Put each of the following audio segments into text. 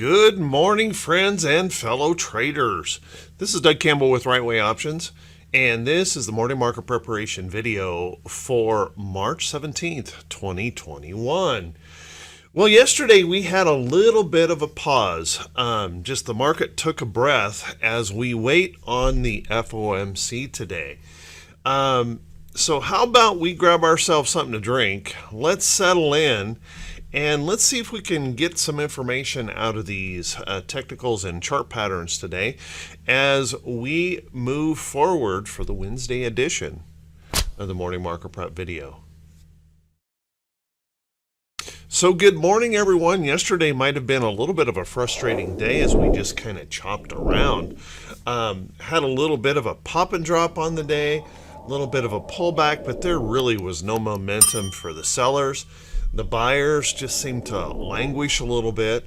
Good morning, friends and fellow traders. This is Doug Campbell with Right Way Options, and this is the morning market preparation video for March 17th, 2021. Well, yesterday we had a little bit of a pause. Just the market took a breath as we wait on the FOMC today. So how about we grab ourselves something to drink, let's settle in, and let's see if we can get some information out of these technicals and chart patterns today as we move forward for the Wednesday edition of the Morning Market Prep video. So good morning, everyone. Yesterday might have been a little bit of a frustrating day as we just kind of chopped around. Had a little bit of a pop and drop on the day, a little bit of a pullback, but there really was no momentum for the sellers. The buyers just seemed to languish a little bit,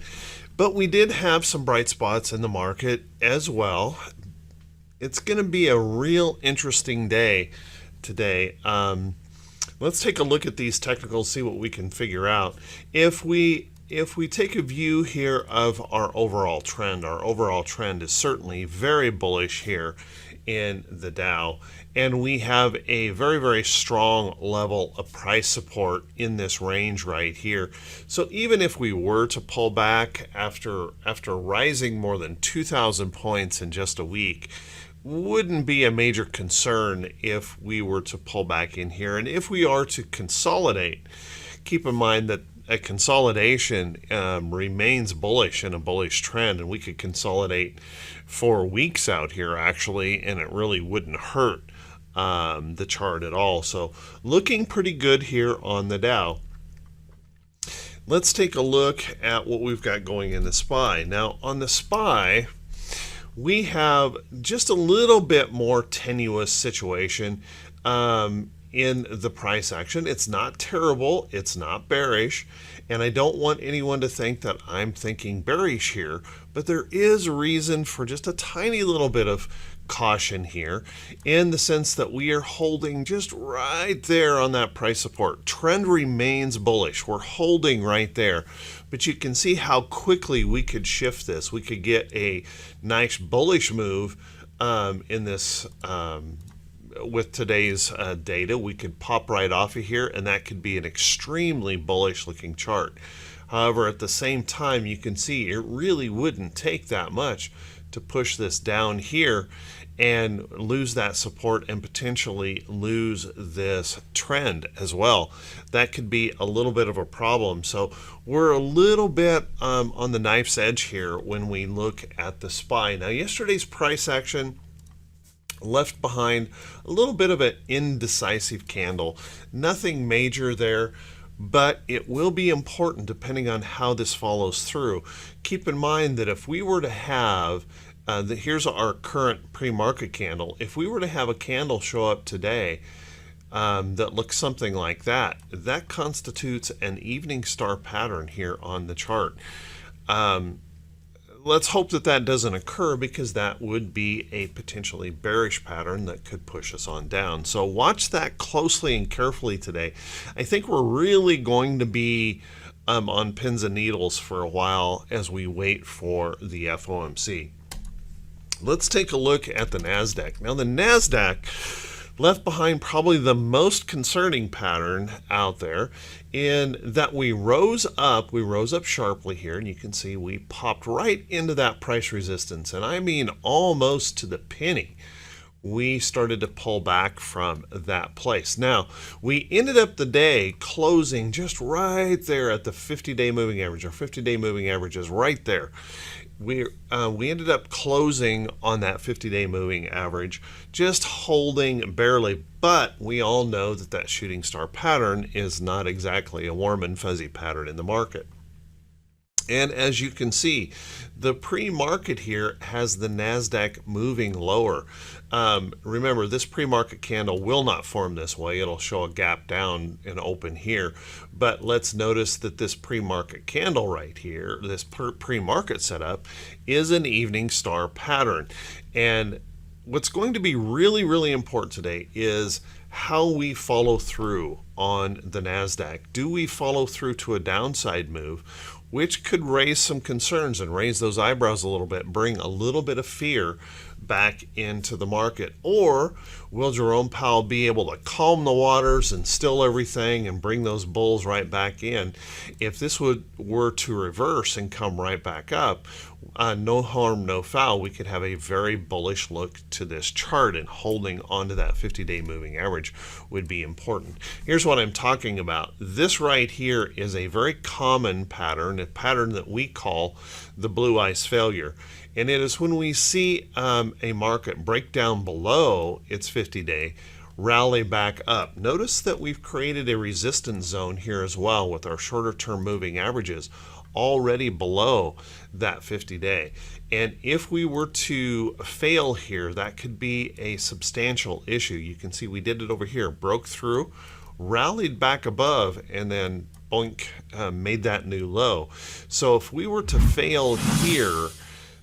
but we did have some bright spots in the market as well. It's going to be a real interesting day today. Let's take a look at these technicals, see what we can figure out. If we take a view here of our overall trend is certainly very bullish here in the Dow, and we have a very, very strong level of price support in this range right here. So even if we were to pull back after rising more than 2,000 points in just a week, wouldn't be a major concern if we were to pull back in here. And if we are to consolidate, keep in mind that a consolidation remains bullish in a bullish trend, and we could consolidate for weeks out here actually, and it really wouldn't hurt the chart at all. So looking pretty good here on the Dow. Let's take a look at what we've got going in the SPY. Now on the SPY, we have just a little bit more tenuous situation in the price action. It's not terrible, it's not bearish, and I don't want anyone to think that I'm thinking bearish here, but there is reason for just a tiny little bit of caution here in the sense that we are holding just right there on that price support. Trend remains bullish. We're holding right there, but you can see how quickly we could shift this. We could get a nice bullish move in this with today's data. We could pop right off of here, and that could be an extremely bullish looking chart. However, at the same time, you can see it really wouldn't take that much to push this down here and lose that support and potentially lose this trend as well. That could be a little bit of a problem. So we're a little bit on the knife's edge here when we look at the SPY. Now yesterday's price action left behind a little bit of an indecisive candle. Nothing major there, but it will be important depending on how this follows through. Keep in mind that if we were to have here's our current pre-market candle. If we were to have a candle show up today that looks something like that, that constitutes an evening star pattern here on the chart. Let's hope that that doesn't occur, because that would be a potentially bearish pattern that could push us on down. So watch that closely and carefully today. I think we're really going to be on pins and needles for a while as we wait for the FOMC. Let's take a look at the NASDAQ. Now the NASDAQ left behind probably the most concerning pattern out there in that we rose up sharply here, and you can see we popped right into that price resistance, and I mean almost to the penny. We started to pull back from that place. Now, we ended up the day closing just right there at the 50-day moving average. Our 50-day moving average is right there. We ended up closing on that 50-day moving average, just holding barely, but we all know that that shooting star pattern is not exactly a warm and fuzzy pattern in the market. And as you can see, the pre-market here has the NASDAQ moving lower. Remember, this pre-market candle will not form this way. It'll show a gap down and open here. But let's notice that this pre-market candle right here, this pre-market setup, is an evening star pattern. And what's going to be really, really important today is how we follow through on the NASDAQ. Do we follow through to a downside move, which could raise some concerns and raise those eyebrows a little bit, bring a little bit of fear back into the market? Or will Jerome Powell be able to calm the waters and still everything and bring those bulls right back in? If this were to reverse and come right back up, no harm, no foul, we could have a very bullish look to this chart, and holding onto that 50-day moving average would be important. Here's what I'm talking about. This right here is a very common pattern, a pattern that we call the blue ice failure. And it is when we see a market break down below its 50-day, rally back up. Notice that we've created a resistance zone here as well with our shorter term moving averages already below that 50-day. And if we were to fail here, that could be a substantial issue. You can see we did it over here, broke through, rallied back above, and then boink, made that new low. So if we were to fail here,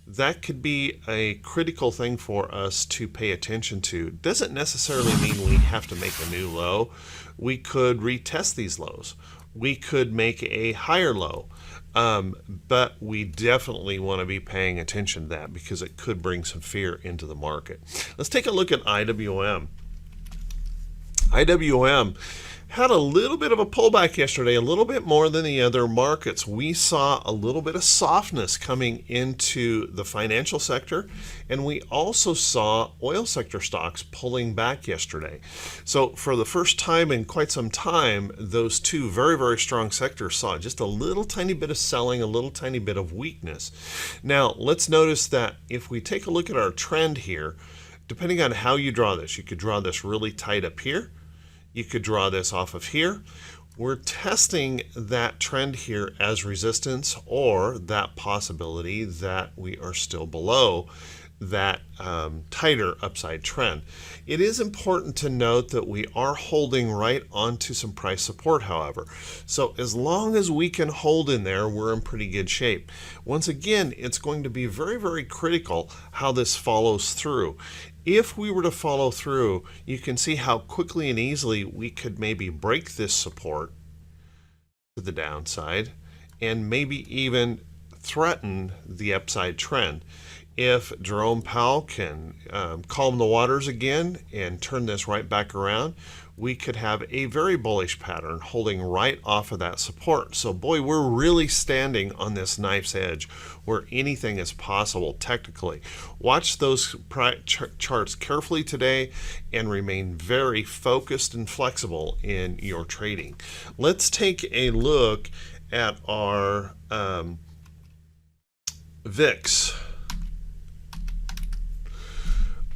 that could be a critical thing for us to pay attention to. Doesn't necessarily mean we have to make a new low. We could retest these lows. We could make a higher low. But we definitely want to be paying attention to that because it could bring some fear into the market. Let's take a look at IWM. IWM had a little bit of a pullback yesterday, a little bit more than the other markets. We saw a little bit of softness coming into the financial sector, and we also saw oil sector stocks pulling back yesterday. So for the first time in quite some time, those two very, very strong sectors saw just a little tiny bit of selling, a little tiny bit of weakness. Now, let's notice that if we take a look at our trend here, depending on how you draw this, you could draw this really tight up here. You could draw this off of here. We're testing that trend here as resistance, or that possibility that we are still below that tighter upside trend. It is important to note that we are holding right onto some price support, however. So as long as we can hold in there, we're in pretty good shape. Once again, it's going to be very, very critical how this follows through. If we were to follow through, you can see how quickly and easily we could maybe break this support to the downside and maybe even threaten the upside trend. If Jerome Powell can calm the waters again and turn this right back around, we could have a very bullish pattern holding right off of that support. So boy, we're really standing on this knife's edge where anything is possible technically. Watch those charts carefully today and remain very focused and flexible in your trading. Let's take a look at our VIX.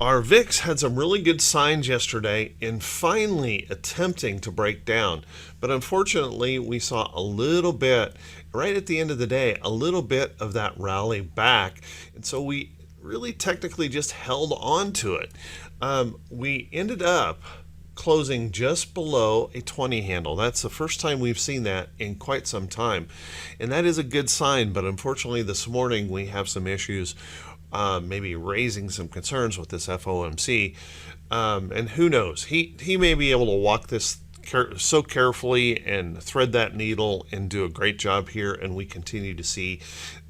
Our VIX had some really good signs yesterday in finally attempting to break down. But unfortunately, we saw a little bit, right at the end of the day, a little bit of that rally back. And so we really technically just held on to it. We ended up closing just below a 20 handle. That's the first time we've seen that in quite some time. And that is a good sign. But unfortunately, this morning we have some issues maybe raising some concerns with this FOMC, and who knows, he may be able to walk this so carefully and thread that needle and do a great job here, and we continue to see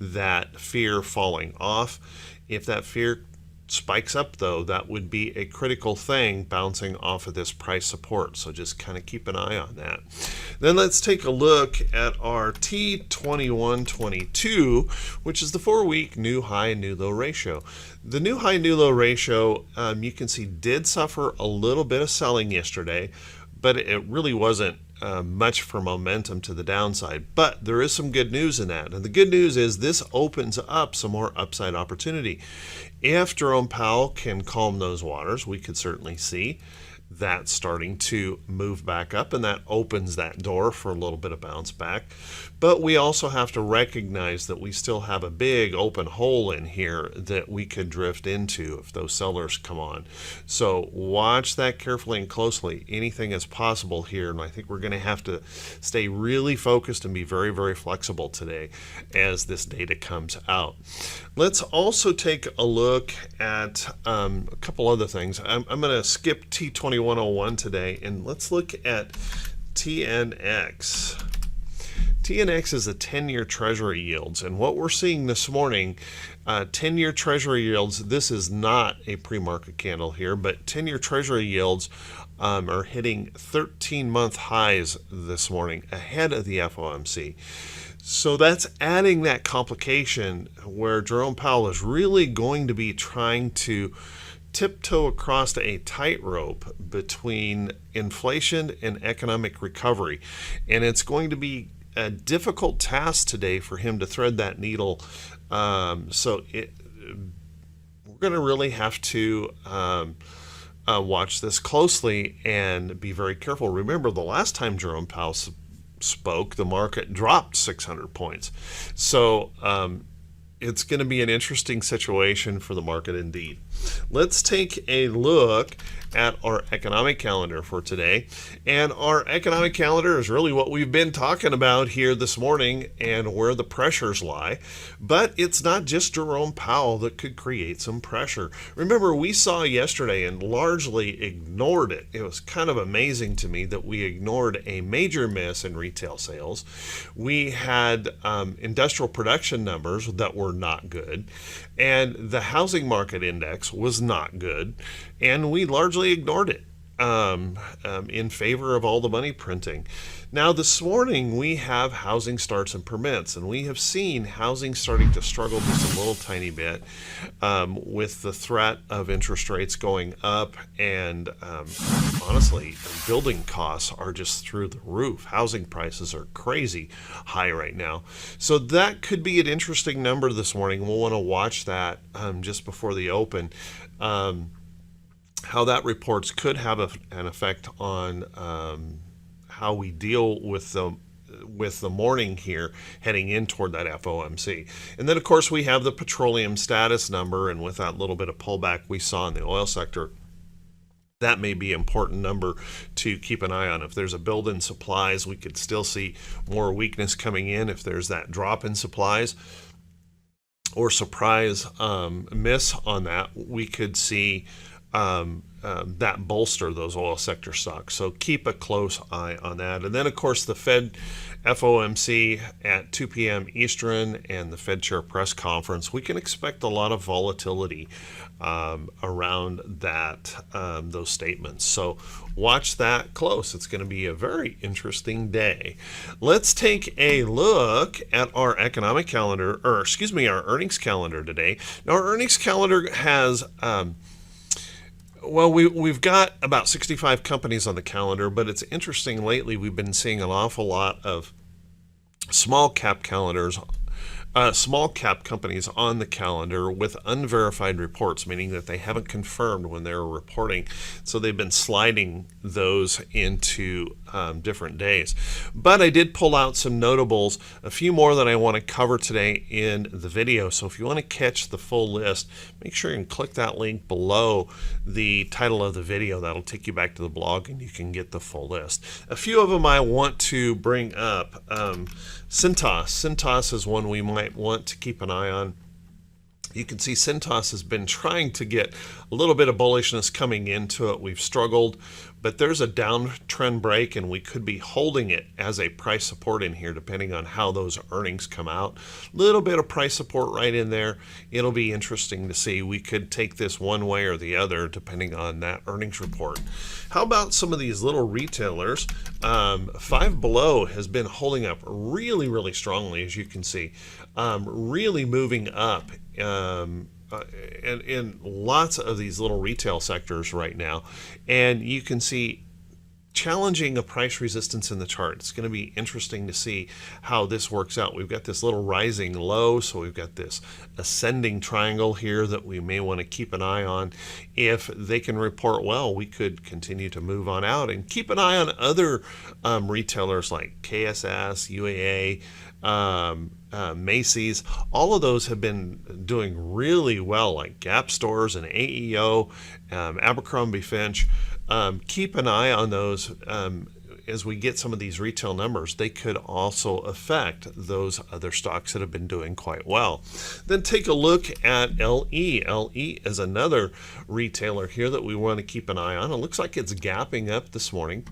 that fear falling off. If that fear spikes up though, that would be a critical thing bouncing off of this price support. So just kind of keep an eye on that. Then let's take a look at our T2122, which is the 4-week new high, new low ratio. The new high, new low ratio, you can see did suffer a little bit of selling yesterday, but it really wasn't much for momentum to the downside. But there is some good news in that. And the good news is this opens up some more upside opportunity. If Jerome Powell can calm those waters, we could certainly see that starting to move back up, and that opens that door for a little bit of bounce back. But we also have to recognize that we still have a big open hole in here that we could drift into if those sellers come on. So watch that carefully and closely. Anything is possible here, and I think we're going to have to stay really focused and be very, very flexible today as this data comes out. Let's also take a look at a couple other things. I'm going to skip T2101 today, and let's look at TNX. TNX is the 10-year Treasury yields. And what we're seeing this morning, 10-year Treasury yields, this is not a pre-market candle here, but 10-year Treasury yields are hitting 13-month highs this morning ahead of the FOMC. So that's adding that complication where Jerome Powell is really going to be trying to tiptoe across a tightrope between inflation and economic recovery. And it's going to be a difficult task today for him to thread that needle. We're going to really have to watch this closely and be very careful. Remember, the last time Jerome Powell spoke, the market dropped 600 points. So it's going to be an interesting situation for the market indeed. Let's take a look at our economic calendar for today. And our economic calendar is really what we've been talking about here this morning and where the pressures lie. But it's not just Jerome Powell that could create some pressure. Remember, we saw yesterday and largely ignored it. It was kind of amazing to me that we ignored a major miss in retail sales. We had industrial production numbers that were not good, and the housing market index was not good, and we largely ignored it in favor of all the money printing. Now this morning we have housing starts and permits, and we have seen housing starting to struggle just a little tiny bit with the threat of interest rates going up, and honestly, building costs are just through the roof. Housing prices are crazy high right now. So that could be an interesting number this morning. We'll want to watch that just before the open. How that reports could have an effect on how we deal with the morning here heading in toward that FOMC. And then of course we have the petroleum status number, and with that little bit of pullback we saw in the oil sector, that may be an important number to keep an eye on. If there's a build in supplies, we could still see more weakness coming in. If there's that drop in supplies or surprise miss on that, we could see that bolster those oil sector stocks. So keep a close eye on that. And then of course the Fed FOMC at 2 p.m. Eastern and the Fed Chair press conference, we can expect a lot of volatility around that those statements. So watch that close. It's going to be a very interesting day. Let's take a look at our economic calendar, or excuse me, our earnings calendar today. Now our earnings calendar has well, we've got about 65 companies on the calendar, but it's interesting lately we've been seeing an awful lot of small cap calendars, small cap companies on the calendar with unverified reports, meaning that they haven't confirmed when they're reporting. So they've been sliding those into different days. But I did pull out some notables, a few more that I want to cover today in the video. So if you want to catch the full list, make sure you can click that link below the title of the video. That'll take you back to the blog and you can get the full list. A few of them I want to bring up. Cintas. Cintas is one we might want to keep an eye on. You can see Cintas has been trying to get a little bit of bullishness coming into it. We've struggled, but there's a downtrend break, and we could be holding it as a price support in here depending on how those earnings come out. Little bit of price support right in there. It'll be interesting to see. We could take this one way or the other depending on that earnings report. How about some of these little retailers? Five Below has been holding up really, really strongly, as you can see. Really moving up and in lots of these little retail sectors right now. And you can see challenging a price resistance in the chart. It's going to be interesting to see how this works out. We've got this little rising low, so we've got this ascending triangle here that we may want to keep an eye on. If they can report well, we could continue to move on out and keep an eye on other retailers like KSS, UAA, Macy's. All of those have been doing really well, like Gap stores and AEO, Abercrombie Finch. Keep an eye on those as we get some of these retail numbers. They could also affect those other stocks that have been doing quite well. Then take a look at LE. LE is another retailer here that we want to keep an eye on. It looks like it's gapping up this morning.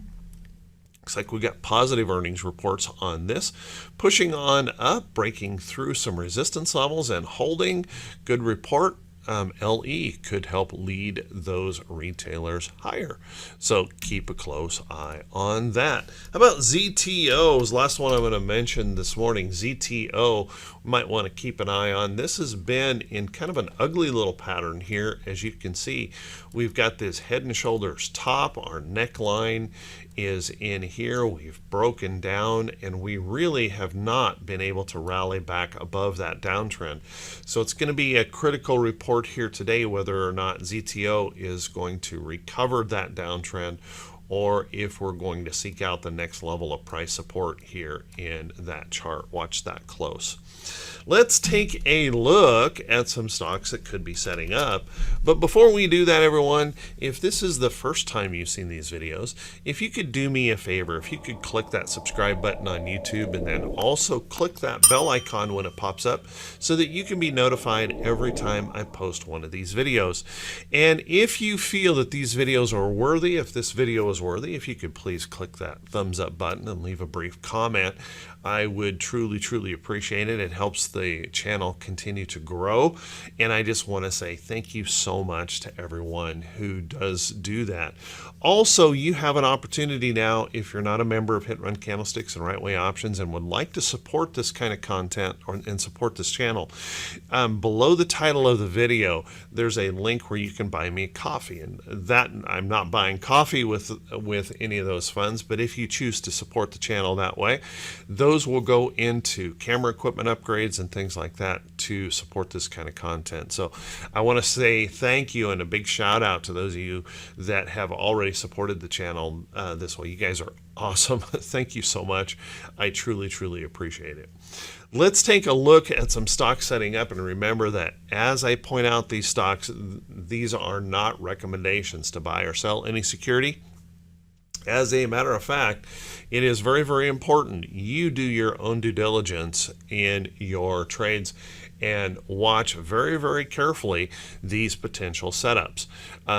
Looks like we got positive earnings reports on this, pushing on up, breaking through some resistance levels and holding. Good report. LE could help lead those retailers higher. So keep a close eye on that. How about ZTOs? Last one I'm going to mention this morning, ZTO, might want to keep an eye on. This has been in kind of an ugly little pattern here. As you can see, we've got this head and shoulders top. Our neckline is in here. We've broken down and we really have not been able to rally back above that downtrend. So it's going to be a critical report here today whether or not ZTO is going to recover that downtrend or if we're going to seek out the next level of price support here in that chart. Watch that close. Let's take a look at some stocks that could be setting up. But before we do that, everyone, if this is the first time you've seen these videos, if you could do me a favor, if you could click that subscribe button on YouTube and then also click that bell icon when it pops up so that you can be notified every time I post one of these videos. And if you feel that these videos are worthy, if this video is worthy, if you could please click that thumbs up button and leave a brief comment, I would truly appreciate it. It helps the channel continue to grow. And I just want to say thank you so much to everyone who does do that. Also, you have an opportunity now, if you're not a member of Hit Run Candlesticks and Right Way Options and would like to support this kind of content and support this channel, below the title of the video, there's a link where you can buy me a coffee. And that I'm not buying coffee with any of those funds, but if you choose to support the channel that way, those will go into camera equipment upgrades and things like that to support this kind of content. So I want to say thank you and a big shout out to those of you that have already supported the channel this way. You guys are awesome. Thank you so much. I truly appreciate it. Let's take a look at some stocks setting up, and remember that as I point out these stocks, these are not recommendations to buy or sell any security. As a matter of fact, it is very important you do your own due diligence in your trades and watch very carefully these potential setups.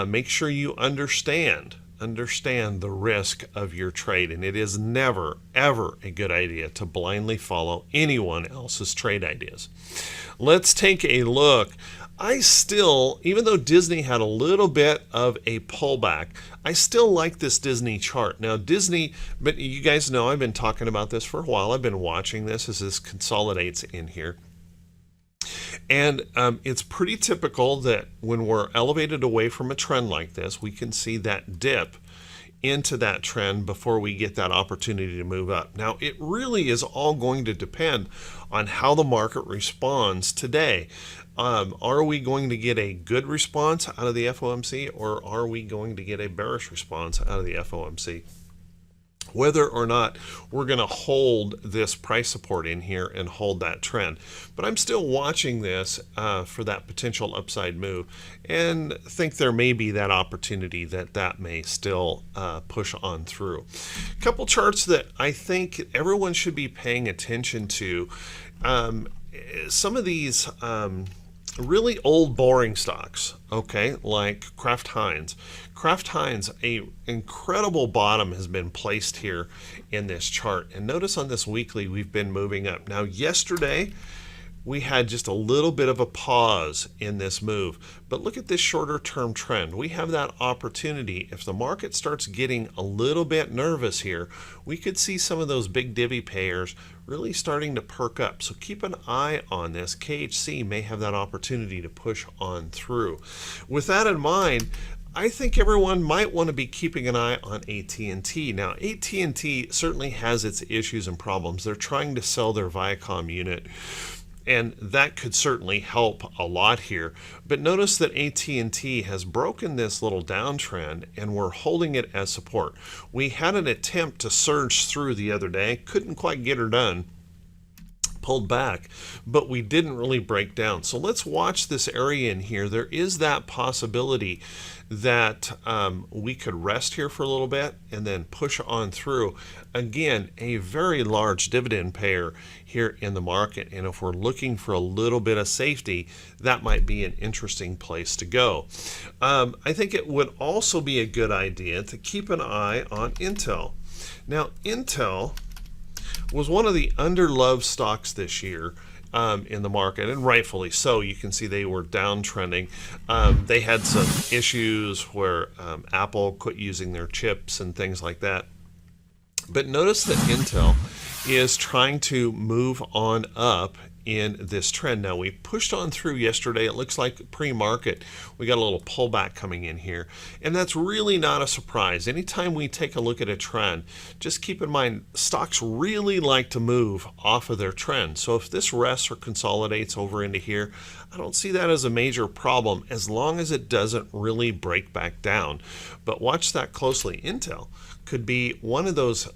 Make sure you understand the risk of your trade, and it is never ever a good idea to blindly follow anyone else's trade ideas. Let's take a look. I still, even though Disney had a little bit of a pullback, I still like this Disney chart. Now Disney, but you guys know I've been talking about this for a while. I've been watching this as this consolidates in here. And it's pretty typical that when we're elevated away from a trend like this, we can see that dip into that trend before we get that opportunity to move up. Now, it really is all going to depend on how the market responds today. Are we going to get a good response out of the FOMC, or are we going to get a bearish response out of the FOMC? Whether or not we're going to hold this price support in here and hold that trend. But I'm still watching this for that potential upside move and think there may be that opportunity that may still push on through. A couple charts that I think everyone should be paying attention to. Some of these really old boring stocks, okay, like Kraft Heinz. Kraft Heinz, a incredible bottom has been placed here in this chart. And notice on this weekly, we've been moving up. Now, yesterday, we had just a little bit of a pause in this move. But look at this shorter term trend. We have that opportunity. If the market starts getting a little bit nervous here, we could see some of those big divvy payers really starting to perk up. So keep an eye on this. KHC may have that opportunity to push on through. With that in mind, I think everyone might want to be keeping an eye on AT&T. Now, AT&T certainly has its issues and problems. They're trying to sell their Viacom unit, and that could certainly help a lot here. But notice that AT&T has broken this little downtrend, and we're holding it as support. We had an attempt to surge through the other day, couldn't quite get her done, pulled back, but we didn't really break down. So let's watch this area in here. There is that possibility that we could rest here for a little bit and then push on through. Again, a very large dividend payer here in the market, and if we're looking for a little bit of safety, that might be an interesting place to go. I think it would also be a good idea to keep an eye on Intel. Now, Intel was one of the underloved stocks this year in the market, and rightfully so. You can see they were downtrending. They had some issues where Apple quit using their chips and things like that. But notice that Intel is trying to move on up in this trend. Now, we pushed on through yesterday. It looks like pre-market we got a little pullback coming in here, and that's really not a surprise. Anytime we take a look at a trend, just keep in mind stocks really like to move off of their trend. So if this rests or consolidates over into here, I don't see that as a major problem as long as it doesn't really break back down. But watch that closely. Intel could be one of those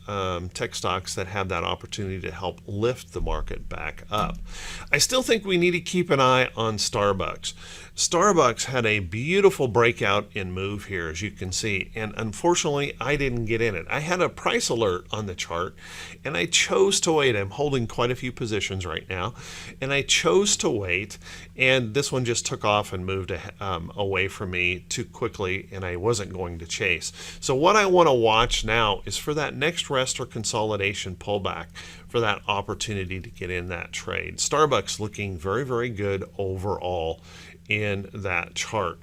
tech stocks that have that opportunity to help lift the market back up. I still think we need to keep an eye on Starbucks. Starbucks had a beautiful breakout in move here, as you can see, and unfortunately I didn't get in it. I had a price alert on the chart and I chose to wait. I'm holding quite a few positions right now, and I chose to wait, and this one just took off and moved away from me too quickly, and I wasn't going to chase. So what I want to watch now is for that next rest or consolidation pullback, for that opportunity to get in that trade. Starbucks looking very, very good overall in that chart.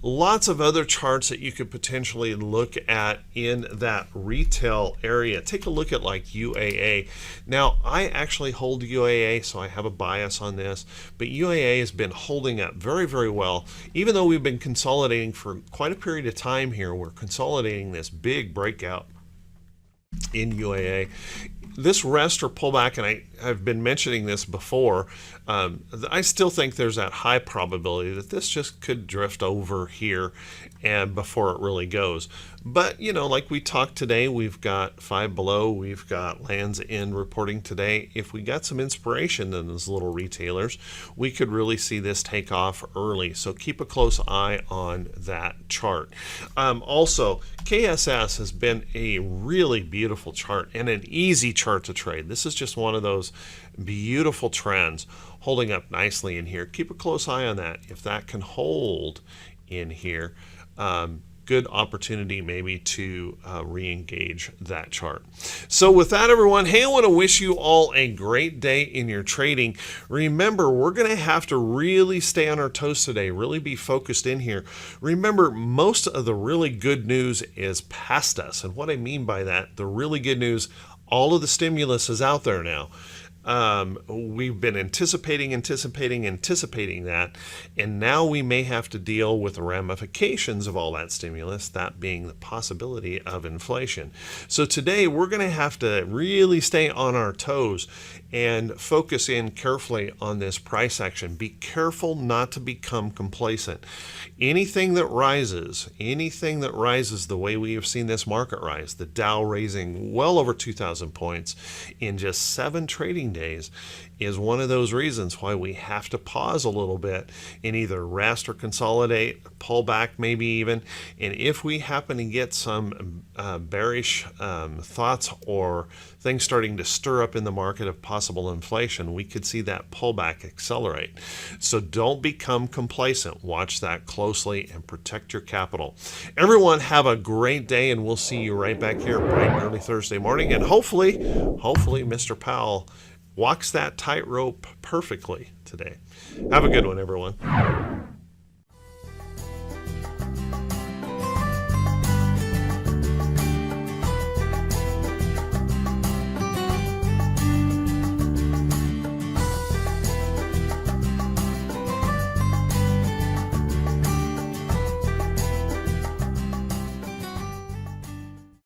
Lots of other charts that you could potentially look at in that retail area. Take a look at like UAA. Now, I actually hold UAA, so I have a bias on this, but UAA has been holding up very, very well. Even though we've been consolidating for quite a period of time here, we're consolidating this big breakout in UAA. This rest or pullback, and I've been mentioning this before, I still think there's that high probability that this just could drift over here and before it really goes. But, you know, like we talked today, we've got Five Below, we've got Lands' End reporting today. If we got some inspiration in those little retailers, we could really see this take off early. So keep a close eye on that chart. Also, KSS has been a really beautiful chart and an easy chart to trade. This is just one of those beautiful trends holding up nicely in here. Keep a close eye on that. If that can hold in here, good opportunity maybe to re-engage that chart. So with that, everyone, hey, I want to wish you all a great day in your trading. Remember, we're going to have to really stay on our toes today, really be focused in here. Remember, most of the really good news is past us. And what I mean by that, the really good news, all of the stimulus is out there now. We've been anticipating that, and now we may have to deal with the ramifications of all that stimulus, that being the possibility of inflation. So today we're going to have to really stay on our toes and focus in carefully on this price action. Be careful not to become complacent. Anything that rises the way we have seen this market rise, the Dow raising well over 2,000 points in just 7 trading days, is one of those reasons why we have to pause a little bit and either rest or consolidate, pull back maybe even. And if we happen to get some bearish thoughts or things starting to stir up in the market of possible inflation, we could see that pullback accelerate. So don't become complacent. Watch that closely and protect your capital. Everyone, have a great day, and we'll see you right back here bright and early Thursday morning. And hopefully Mr. Powell walks that tightrope perfectly today. Have a good one, everyone.